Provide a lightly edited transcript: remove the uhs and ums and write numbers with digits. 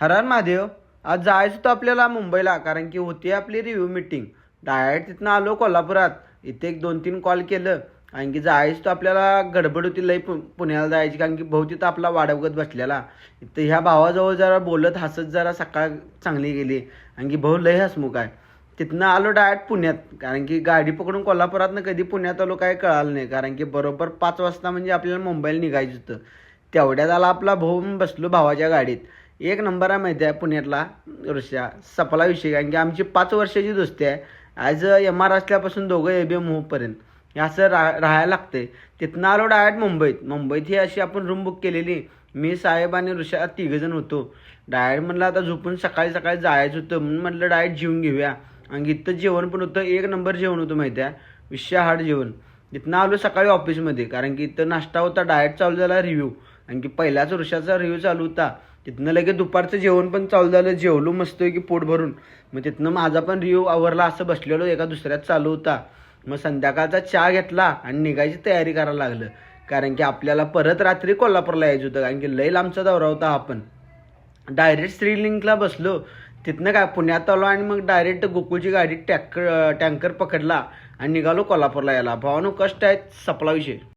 हर हर महादेव. आज जायचं होतं आपल्याला मुंबईला, कारण की होती आपली रिव्ह्यू मीटिंग. डायरेक्ट तिथनं आलो कोल्हापुरात. इथे एक 2-3 कॉल केलं. कारण की जायचं तर आपल्याला गडबड होती लई पुण्याला जायची, कारण की भाऊ तिथं आपला वाढवगत बसलेला. इथं ह्या भावाजवळ जरा बोलत हसत जरा सकाळ चांगली गेली. कारण की भाऊ लई हसमुख आहे. तिथनं आलो डायरेक्ट पुण्यात, कारण की गाडी पकडून कोल्हापुरातनं कधी पुण्यात आलो काय कळालं नाही. कारण की बरोबर 5 वाजता म्हणजे आपल्याला मुंबईला निघायचं होतं. तेवढ्यात आला आपला भाऊ, बसलो भावाच्या गाडीत. एक नंबर आहे माहिती आहे पुण्यातला ऋषा. सपला विषय, कारण की आमची 5 वर्षाची दोस्ती आहे. ॲज एम आर असल्यापासून दोघं एबीएम होईपर्यंत हे असं राहायला लागतंय. तिथनं आलो डायरेक्ट मुंबईत ही अशी आपण रूम बुक केलेली. मी साहेब आणि ऋषा तिघंजण होतो. डायरेक्ट म्हणलं आता झोपून सकाळी सकाळी जायचं होतं, म्हणून म्हटलं डायरेक्ट जेवून घेऊया. आणि इथं जेवण पण होतं, एक नंबर जेवण होतं माहिती आहे, विषय हार्ड जेवण. इथनं आलो सकाळी ऑफिसमध्ये, कारण की इथं नाश्ता होता. डायरेक्ट चालू झाला रिव्ह्यू, आणि की पहिल्याच ऋषाचा रिव्ह्यू चालू होता. तिथनं लगेच दुपारचं जेवण पण चालू झालं. जेवलो मस्त की पोट भरून. मग तिथनं माझा पण रिव्ह्यू आवरला. असं बसलेलो एका दुसऱ्यात चालू होता. मग संध्याकाळचा चहा घेतला आणि निघायची तयारी करायला लागलं, कारण की आपल्याला परत रात्री कोल्हापूरला यायचं होतं. कारण की लई लांबचा दौरा होता. आपण डायरेक्ट श्रीलिंकला बसलो. तिथनं काय पुण्यात आलो आणि मग डायरेक्ट गोकुळची गाडी टँकर पकडला आणि निघालो कोल्हापूरला यायला. भावानो कष्ट आहेत, सपला विषय.